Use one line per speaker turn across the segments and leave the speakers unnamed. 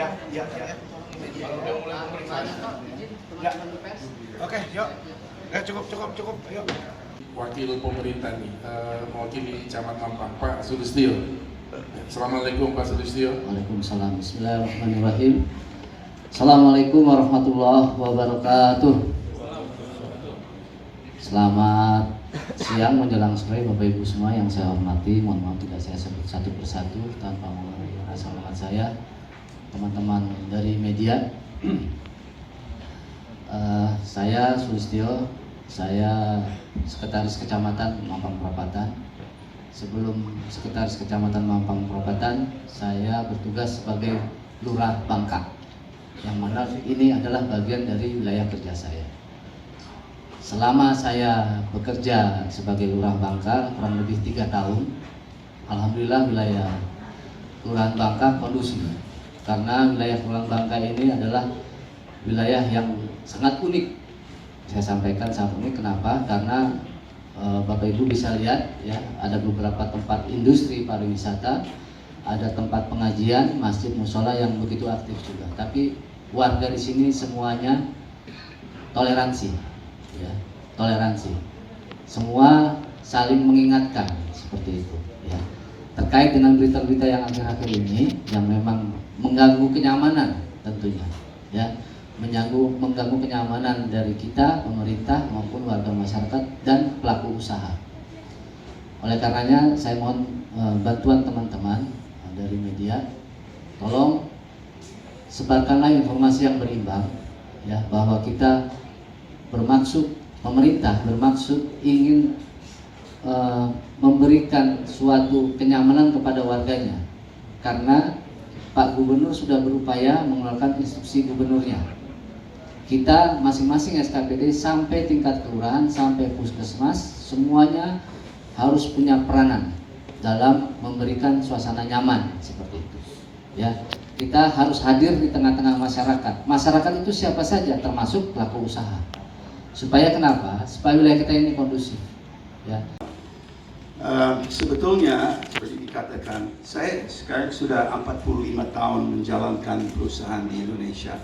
Ya. Kalau udah mulai pemeriksaan, ya. Oke, yuk. Cukup. Ayo.
Wakil pemerintah nih, mewakili Camat Mampang, Pak Sulistyo. Assalamualaikum Pak Sulistyo.
Waalaikumsalam. Bismillahirrahmanirrahim. Assalamualaikum warahmatullahi wabarakatuh. Selamat siang menjelang sore Bapak Ibu semua yang saya hormati. Mohon maaf tidak saya sebut satu persatu tanpa mengurangi rasa hormat saya. Teman-teman dari media, saya Sulistyo, saya Sekretaris Kecamatan Mampang Perapatan. Sebelum Sekretaris Kecamatan Mampang Perapatan, saya bertugas sebagai Lurah Bangka, yang mana ini adalah bagian dari wilayah kerja saya. Selama saya bekerja sebagai Lurah Bangka kurang lebih 3 tahun, alhamdulillah wilayah Kelurahan Bangka kondusif. Karena wilayah Kelurahan Bangka ini adalah wilayah yang sangat unik. Saya sampaikan sangat unik, kenapa? Karena Bapak Ibu bisa lihat ya, ada beberapa tempat industri pariwisata, ada tempat pengajian, masjid, musola yang begitu aktif juga. Tapi warga di sini semuanya toleransi, ya, toleransi. Semua saling mengingatkan seperti itu. Ya. Terkait dengan berita-berita yang akhir-akhir ini, yang memang mengganggu kenyamanan tentunya, ya, mengganggu kenyamanan dari kita, pemerintah maupun warga masyarakat dan pelaku usaha. Oleh karenanya saya mohon bantuan teman-teman dari media, tolong sebarkanlah informasi yang berimbang, ya, bahwa kita bermaksud, pemerintah bermaksud ingin memberikan suatu kenyamanan kepada warganya, karena Pak Gubernur sudah berupaya mengeluarkan instruksi gubernurnya. Kita masing-masing SKPD sampai tingkat kelurahan sampai puskesmas semuanya harus punya peranan dalam memberikan suasana nyaman seperti itu. Ya, kita harus hadir di tengah-tengah masyarakat. Masyarakat itu siapa saja, termasuk pelaku usaha. Supaya kenapa? Supaya wilayah kita ini kondusif. Ya.
Sebetulnya seperti dikatakan, saya sekarang sudah 45 tahun menjalankan perusahaan di Indonesia,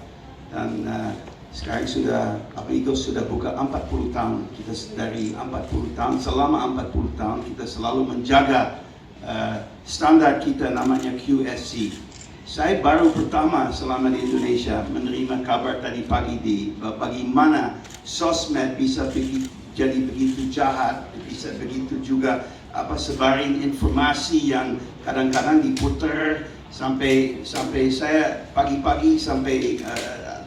dan sekarang sudah Amigos sudah buka 40 tahun. Kita dari 40 tahun, selama 40 tahun kita selalu menjaga standar kita namanya QSC. Saya baru pertama selama di Indonesia menerima kabar tadi pagi bagaimana sosmed bisa jadi begitu jahat, bisa begitu juga sebarin informasi yang kadang-kadang diputar sampai saya pagi-pagi sampai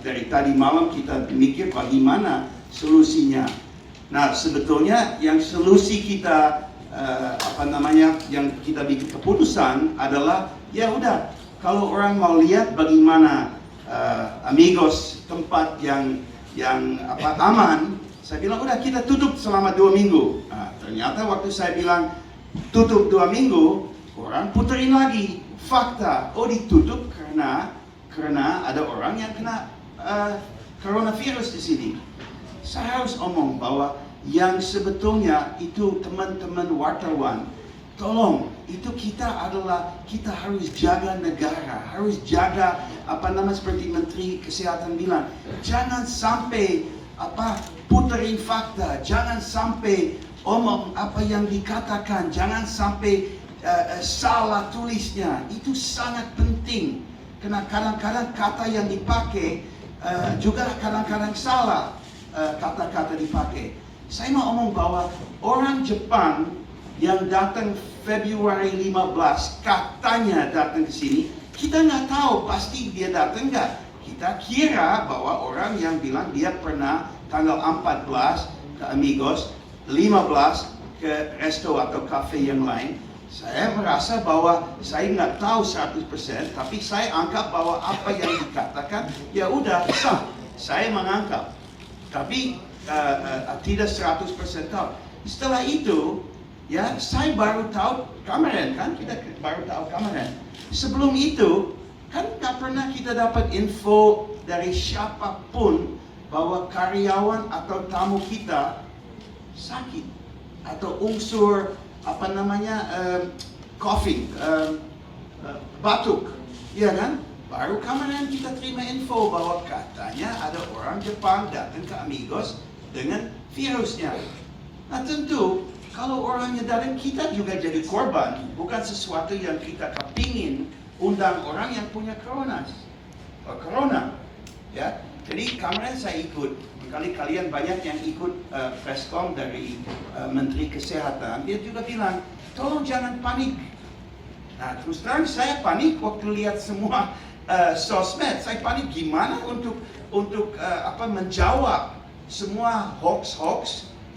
dari tadi malam kita mikir bagaimana solusinya. Nah, sebetulnya yang solusi kita yang kita bikin keputusan adalah ya udah, kalau orang mau lihat bagaimana Amigos tempat yang aman, saya bilang udah kita tutup selama 2 minggu. Nah, ternyata waktu saya bilang tutup 2 minggu, orang puterin lagi fakta. Oh, ditutup karena ada orang yang kena coronavirus di sini. Saya harus omong bahwa yang sebetulnya itu teman-teman wartawan, tolong, itu kita harus jaga negara, harus jaga seperti Menteri Kesehatan bilang, jangan sampai puterin fakta, jangan sampai omong apa yang dikatakan, jangan sampai salah tulisnya. Itu sangat penting, karena kadang-kadang kata yang dipakai juga kadang-kadang salah kata-kata dipakai. Saya mau omong bahwa orang Jepang yang datang Februari 15 katanya datang ke sini, kita nggak tahu pasti dia datang nggak. Kita kira bahwa orang yang bilang dia pernah tanggal 14 ke Amigos, 15 ke resto atau cafe yang lain. Saya merasa bahwa saya nggak tahu 100%, tapi saya anggap bahwa apa yang dikatakan ya udah sah. Saya menganggap, tapi tidak 100% tahu. Setelah itu, ya saya baru tahu Kamaran, kan kita baru tahu Kamaran. Sebelum itu kan nggak pernah kita dapat info dari siapapun bahwa karyawan atau tamu kita sakit atau unsur coughing, batuk, ya kan? Baru kemarin kita terima info bahwa katanya ada orang Jepang datang ke Amigos dengan virusnya. Nah tentu, kalau orangnya datang, kita juga jadi korban. Bukan sesuatu yang kita kepingin undang orang yang punya corona. Ya, jadi kemarin saya ikut. Kali kalian banyak yang ikut presscom dari Menteri Kesehatan. Dia juga bilang, tolong jangan panik. Nah, terus terang saya panik waktu lihat semua sosmed. Saya panik gimana untuk menjawab semua hoax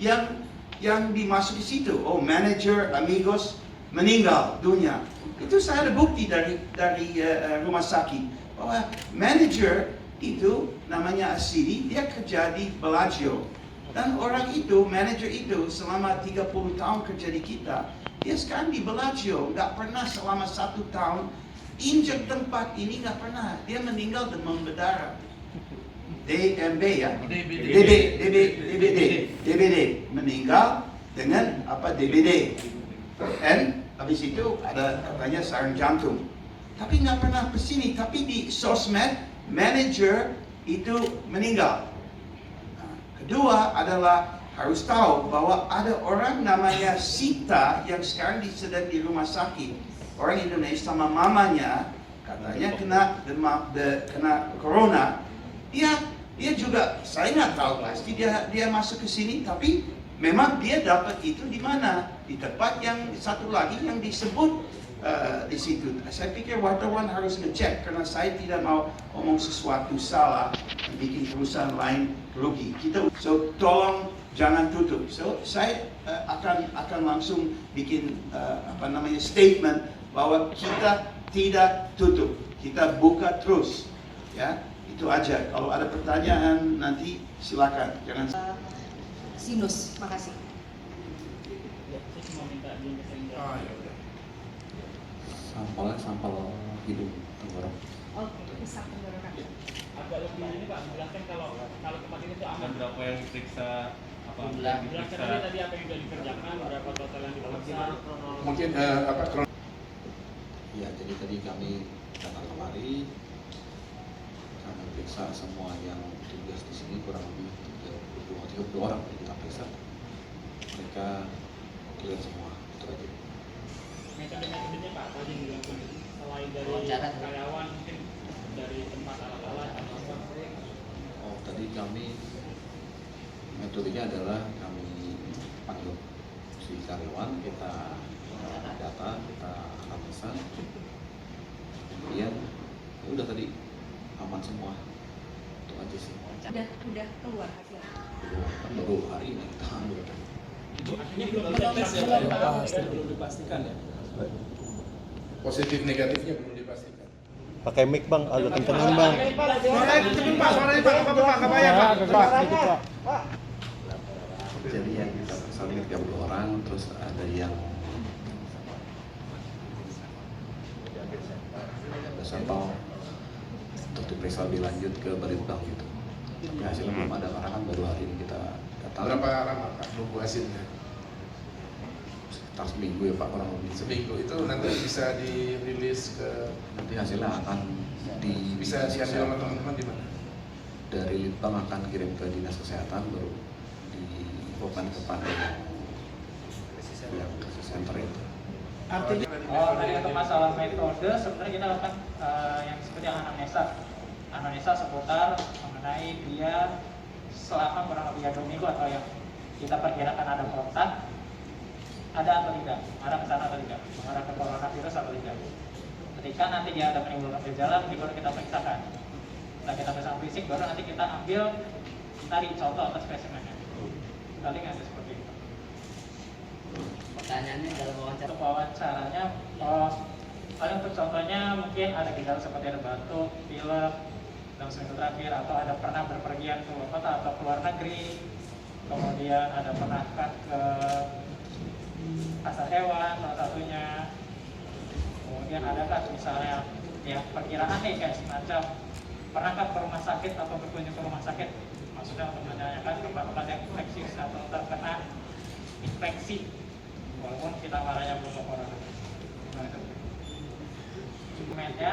yang dimasuki situ. Oh, manajer Amigos meninggal dunia. Itu saya ada bukti dari rumah sakit bahwa manajer itu namanya Asidi, dia kerja di Bellagio. Dan orang itu, manajer itu selama 30 tahun kerja di kita, dia sekarang di Bellagio, nggak pernah selama 1 tahun injek tempat ini, nggak pernah. Dia meninggal demam berdarah. DMB ya? DBD. Meninggal dengan DBD. Dan habis itu ada katanya sarang jantung. Tapi nggak pernah kesini. Tapi di sosmed, manajer itu meninggal. Nah, kedua adalah harus tahu bahwa ada orang namanya Sita yang sekarang sedang di rumah sakit. Orang Indonesia sama mamanya katanya kena corona. Dia juga, saya nggak tahu pasti dia masuk ke sini, tapi memang dia dapat itu di mana? Di tempat yang satu lagi yang disebut di situ. Saya pikir wartawan harus ngecek karena saya tidak mau omong sesuatu salah bikin perusahaan lain rugi. So tolong jangan tutup. So saya akan langsung bikin statement bahwa kita tidak tutup, kita buka terus. Ya, itu aja. Kalau ada pertanyaan nanti silakan. Jangan.
Sinus, makasih.
Sampel hidung tenggorok.
Oke, hisap tenggorokan.
Agak lebih ini Pak, menjelaskan kalau tempat ini tuh aman.
Berapa yang diperiksa?
Jelaskan tadi apa yang sudah dikerjakan, berapa total yang diperiksa.
Mungkin
Ya, jadi tadi kami datang kemari, kami periksa semua yang tugas di sini, kurang lebih 32 orang yang kita periksa. Mereka clear semua, itu aja.
Metode-metodenya Pak, apa yang dilakukan? Selain dari karyawan, mungkin dari tempat alat-alat atau apa?
Oh, tadi kami metodenya adalah kami panggil si karyawan, kita data, kita analisa, kemudian udah tadi aman semua, itu aja sih.
Udah keluar hasilnya.
Baru hari ini kita ambil.
Ini belum dipastikan ya?
positif negatifnya belum dipastikan.
Pakai mic bang, agak kencengan bang.
Suaranya cepet Pak, suaranya Pak, nggak bayar Pak.
Jadi yang kita periksa 30 orang, terus ada yang ada sampel untuk diperiksa lebih lanjut ke Balitbang gitu. Tapi hasilnya belum ada karena kan baru hari ini kita datang.
Berapa lama Pak nunggu hasilnya?
Sekitar seminggu ya Pak, kurang lebih.
Seminggu itu nanti bisa dirilis ke,
Nanti hasilnya akan
bisa diambil sama teman-teman di mana?
dari Litbang akan kirim ke dinas kesehatan, baru diinfokan kepada yang center itu.
Oh, tadi untuk masalah metode sebenarnya kita lakukan yang seperti anamnesa seputar mengenai dia selama kurang lebih 2 minggu atau yang kita perkirakan ada kontak, ada atau tidak, mengarah ke sana atau tidak, mengarah ke coronavirus atau tidak. Ketika nanti dia ada menimbulkan gejala, baru kita periksakan. Setelah kita periksa fisik, baru nanti kita ambil tadi contoh atau spesimennya. Paling ada seperti itu.
Pertanyaannya dalam wawancara.
Untuk wawancaranya, paling untuk contohnya mungkin ada gejala seperti ada batuk, pilek dalam seminggu terakhir, atau ada pernah berpergian ke luar kota atau keluar negeri, kemudian ada pernah ke pasar hewan salah satunya, kemudian adakah misalnya yang perkiraan nih kayak semacam pernahkah ke rumah sakit atau berkunjung ke rumah sakit, maksudnya untuk menanyakan tempat-tempat yang infeksius atau terkena infeksi walaupun kita marahnya belum ke corona. Suplemennya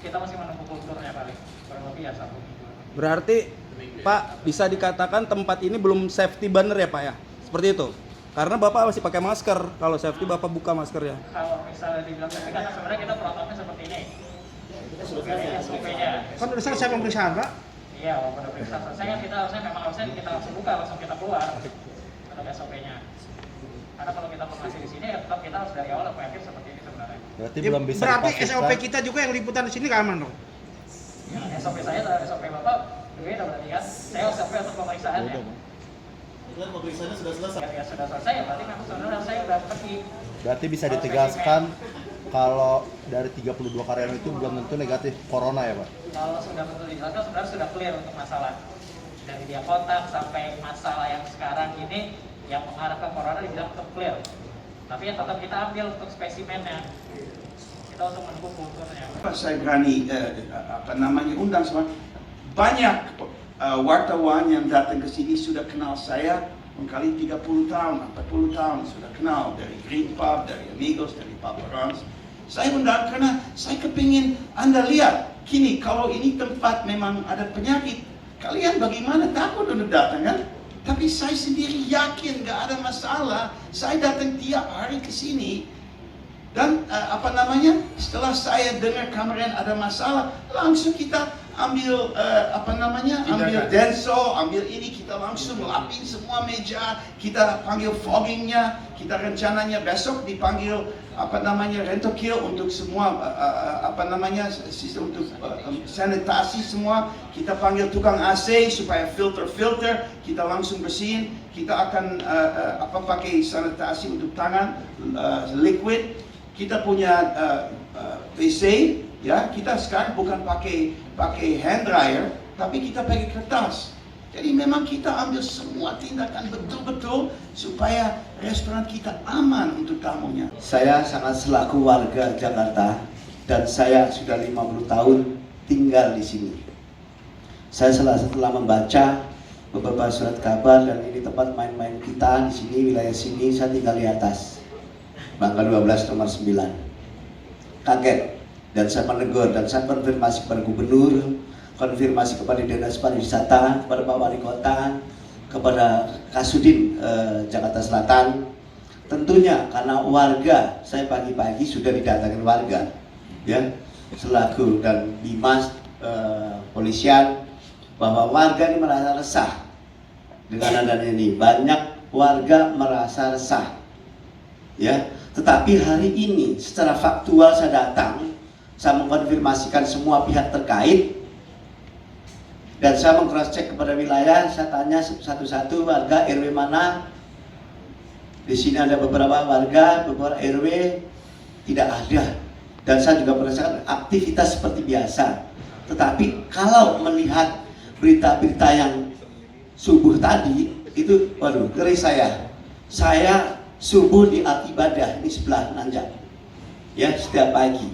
kita masih menunggu kulturnya paling kurang lebih ya 1 minggu.
Berarti Pak bisa dikatakan tempat ini belum safety bener ya Pak ya? Seperti itu. Karena Bapak masih pakai masker. Kalau safety Bapak buka maskernya.
Kalau misalnya dibilang safety, karena sebenarnya kita protokolnya seperti ini. SOP-nya.
Kan udah selesai pemeriksaan Pak?
Iya, walaupun udah periksa selesai kan kita harusnya kita langsung buka, langsung kita keluar untuk SOP-nya. Karena kalau kita formasi di sini ya tetap kita harus dari awal sampai akhir seperti ini sebenarnya.
Berarti
Ya,
belum bisa
berarti
dipastikan.
SOP kita juga yang liputan di sini keaman dong?
SOP saya dan SOP Bapak berbeda berarti kan. Saya SOP untuk pemeriksaannya.
Kan pemeriksaannya sudah selesai.
Ya sudah selesai ya berarti memang sebenarnya saya udah pergi.
Berarti bisa ditegaskan kalau dari 32 karyawan itu belum tentu negatif corona ya Pak?
Kalau sudah betul dijelaskan sebenarnya sudah clear untuk masalah dari dia kontak sampai masalah yang sekarang ini yang mengarah ke corona dibilang untuk clear. Tapi ya tetap kita ambil untuk spesimennya. Kita untuk menunggu kulturnya.
Saya berani undang semua. Banyak wartawan yang datang ke sini sudah kenal saya kali 30 tahun, 40 tahun sudah kenal dari Green Pub, dari Amigos, dari Papa Rans. Saya undang karena saya kepingin Anda lihat, kini kalau ini tempat memang ada penyakit, kalian bagaimana takut untuk datang kan? Tapi saya sendiri yakin gak ada masalah. Saya datang tiap hari ke sini. Dan setelah saya dengar kemarin ada masalah, langsung kita ambil ambil denso, ambil ini, kita langsung lapin semua meja, kita panggil foggingnya, kita rencananya besok dipanggil rentokil untuk semua sistem untuk sanitasi semua, kita panggil tukang AC supaya filter kita langsung bersihin, kita akan pakai sanitasi untuk tangan, liquid. Kita punya WC, ya kita sekarang bukan pakai hand dryer, tapi kita pakai kertas. Jadi memang kita ambil semua tindakan betul-betul supaya restoran kita aman untuk tamunya.
Saya sangat selaku warga Jakarta dan saya sudah 50 tahun tinggal di sini. Saya setelah membaca beberapa surat kabar dan ini tempat main-main kita di sini, wilayah sini, saya tinggal di atas. Bangka 12 nomor 9. Kaget dan saya menegur dan saya konfirmasi kepada gubernur, konfirmasi kepada Dinas Pariwisata, kepada Pak Wali Kota, kepada Kasudin Jakarta Selatan. Tentunya karena warga, saya pagi-pagi sudah didatangkan warga, ya, selaku dan Bimas polisian, bahwa warga ini merasa resah dengan adanya ini. Banyak warga merasa resah, ya. Tetapi hari ini secara faktual saya datang, saya mengkonfirmasikan semua pihak terkait dan saya meng-cross check kepada wilayah. Saya tanya satu-satu warga RW mana. Di sini ada beberapa warga, beberapa RW tidak ada. Dan saya juga merasakan aktivitas seperti biasa. Tetapi kalau melihat berita-berita yang subuh tadi, itu waduh, ngeri saya. Saya subuh di Al Ibadah di sebelah Nanjak, ya, setiap pagi.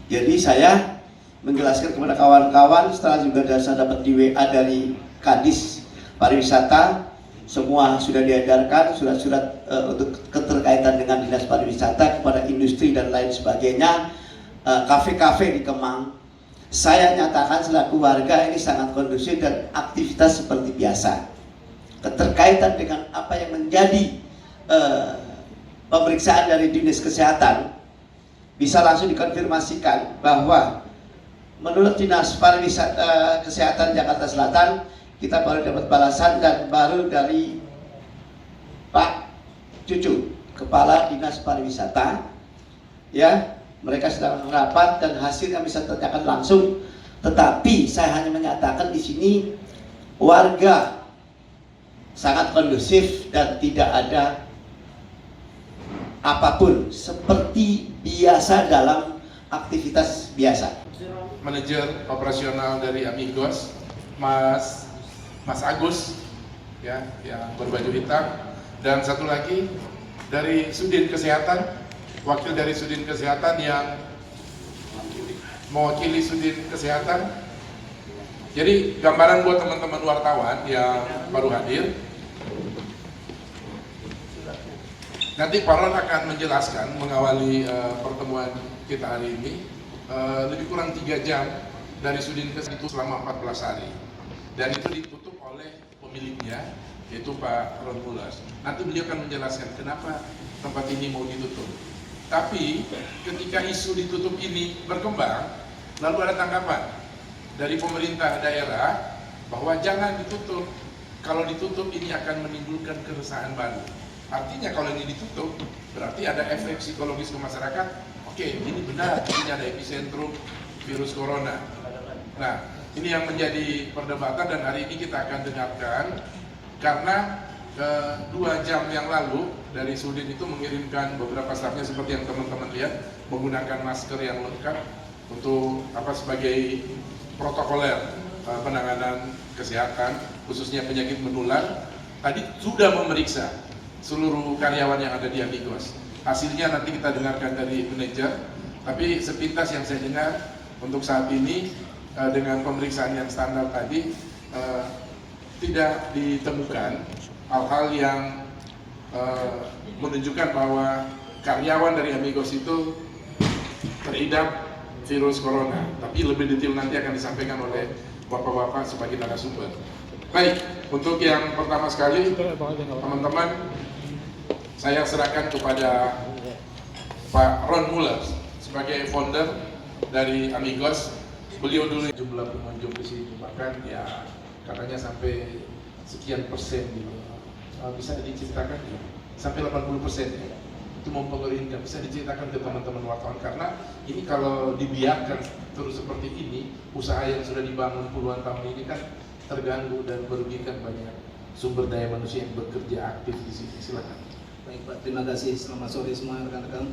Jadi saya menjelaskan kepada kawan-kawan, setelah juga saya dapat di WA dari Kadis Pariwisata, semua sudah diedarkan surat-surat untuk keterkaitan dengan Dinas Pariwisata kepada industri dan lain sebagainya, kafe-kafe di Kemang. Saya nyatakan selaku warga ini sangat kondusif dan aktivitas seperti biasa. Keterkaitan dengan apa yang menjadi pemeriksaan dari Dinas Kesehatan bisa langsung dikonfirmasikan bahwa menurut Dinas Pariwisata Kesehatan Jakarta Selatan kita baru dapat balasan dan baru dari Pak Cucu, Kepala Dinas Pariwisata, ya, mereka sedang rapat dan hasilnya bisa tercatat langsung. Tetapi saya hanya menyatakan di sini warga sangat kondusif dan tidak ada apapun, seperti biasa dalam aktivitas biasa.
Manajer operasional dari Amigos, Mas Agus, ya, yang berbaju hitam, dan satu lagi dari Sudin Kesehatan, wakil dari Sudin Kesehatan yang mewakili Sudin Kesehatan. Jadi gambaran buat teman-teman wartawan yang baru hadir. Nanti Pak Ron akan menjelaskan mengawali pertemuan kita hari ini lebih kurang 3 jam dari Sudinkes itu selama 14 hari. Dan itu ditutup oleh pemiliknya, yaitu Pak Ron Mulas. Nanti beliau akan menjelaskan kenapa tempat ini mau ditutup. Tapi ketika isu ditutup ini berkembang, lalu ada tanggapan dari pemerintah daerah bahwa jangan ditutup. Kalau ditutup ini akan menimbulkan keresahan baru. Artinya kalau ini ditutup, berarti ada efek psikologis ke masyarakat. Oke, ini benar, ini ada epicentrum virus corona. Nah, ini yang menjadi perdebatan dan hari ini kita akan dengarkan karena 2 jam yang lalu dari Sudin itu mengirimkan beberapa stafnya seperti yang teman-teman lihat menggunakan masker yang lengkap untuk sebagai protokoler penanganan kesehatan khususnya penyakit menular. Tadi sudah memeriksa seluruh karyawan yang ada di Amigos. Hasilnya nanti kita dengarkan dari manajer, tapi sepintas yang saya dengar untuk saat ini dengan pemeriksaan yang standar tadi tidak ditemukan hal-hal yang menunjukkan bahwa karyawan dari Amigos itu terhidap virus corona. Tapi lebih detail nanti akan disampaikan oleh bapak-bapak sebagai narasumber. Baik, untuk yang pertama sekali teman-teman, saya serahkan kepada Pak Ron Mulas sebagai founder dari Amigos. Beliau dulu jumlah pengunjung di sini bahkan ya katanya sampai sekian persen gitu. Bisa diceritakan ya? Sampai 80% ya. Itu mempengaruhi, nggak bisa diceritakan ke teman-teman wartawan karena ini kalau dibiarkan terus seperti ini, usaha yang sudah dibangun puluhan tahun ini kan terganggu dan merugikan banyak sumber daya manusia yang bekerja aktif di sini. Silakan.
Baik Pak, terima kasih. Selamat sore semua rekan-rekan.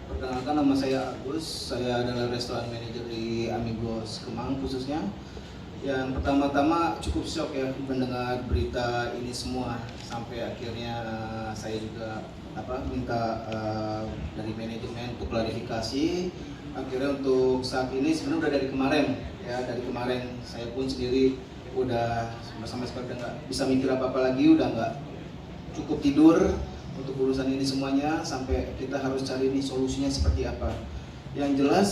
Perkenalkan, nama saya Agus. Saya adalah restoran manager di Amigos Kemang khususnya. Yang pertama-tama cukup shock ya mendengar berita ini semua. Sampai akhirnya saya juga minta dari manajemen untuk klarifikasi. Akhirnya untuk saat ini sebenarnya udah dari kemarin ya, dari kemarin saya pun sendiri udah sama sekali nggak bisa mikir apa-apa lagi, udah nggak cukup tidur untuk urusan ini semuanya sampai kita harus cari nih solusinya seperti apa. Yang jelas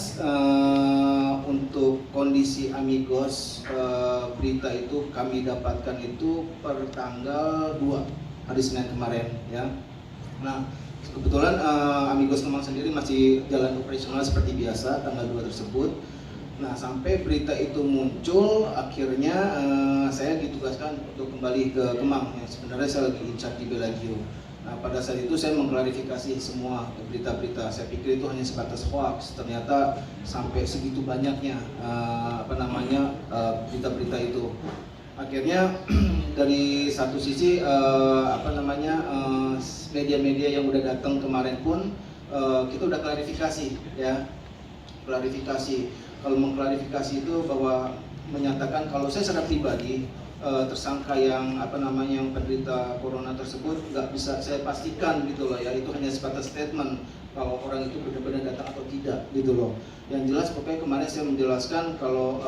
untuk kondisi Amigos, berita itu kami dapatkan itu per tanggal 2 hari Senin kemarin ya. Nah kebetulan Amigos Kemang sendiri masih jalan operasional seperti biasa tanggal 2 tersebut. Nah sampai berita itu muncul akhirnya saya ditugaskan untuk kembali ke Kemang ya. Sebenarnya saya lagi in charge di Bellagio. Nah pada saat itu saya mengklarifikasi semua berita-berita. Saya pikir itu hanya sebatas hoax. Ternyata sampai segitu banyaknya berita-berita itu. Akhirnya dari satu sisi media-media yang udah datang kemarin pun kita udah klarifikasi ya. Klarifikasi. Kalau mengklarifikasi itu bahwa menyatakan kalau saya secara pribadi tersangka yang yang penderita corona tersebut nggak bisa saya pastikan gitu loh ya, itu hanya sebatas statement kalau orang itu benar-benar datang atau tidak gitu loh. Yang jelas pokoknya kemarin saya menjelaskan kalau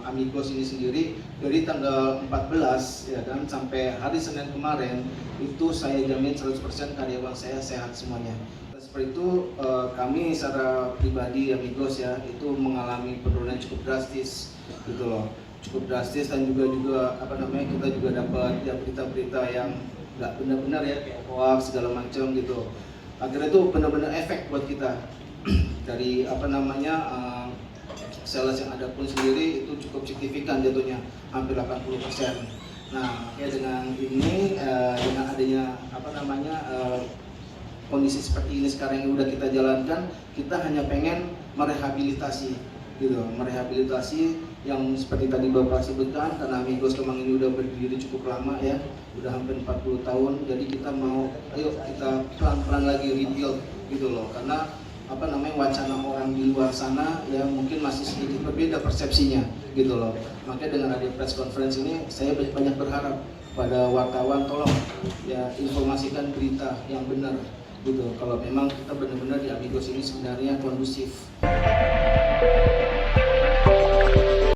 Amigos ini sendiri dari tanggal 14 ya kan sampai hari Senin kemarin itu saya jamin 100% karyawan saya sehat semuanya. Seperti itu kami secara pribadi Amigos ya itu mengalami penurunan cukup drastis gitu loh. Cukup drastis dan juga kita juga dapat ya berita-berita yang nggak benar-benar ya kayak hoax segala macam gitu. Akhirnya itu benar-benar efek buat kita dari sales yang ada pun sendiri itu cukup signifikan jatuhnya hampir 80%. Nah ya dengan ini dengan adanya kondisi seperti ini sekarang yang udah kita jalankan, kita hanya pengen merehabilitasi gitu, merehabilitasi yang seperti tadi Bapak sebutkan karena Amigos Kemang ini udah berdiri cukup lama ya, udah hampir 40 tahun. Jadi kita mau ayo kita pelan-pelan lagi rebuild gitu loh, karena wacana orang di luar sana ya mungkin masih sedikit berbeda persepsinya gitu loh. Makanya dengan ada press conference ini saya banyak berharap pada wartawan tolong ya informasikan berita yang benar gitu, kalau memang kita benar-benar di Amigos ini sebenarnya kondusif.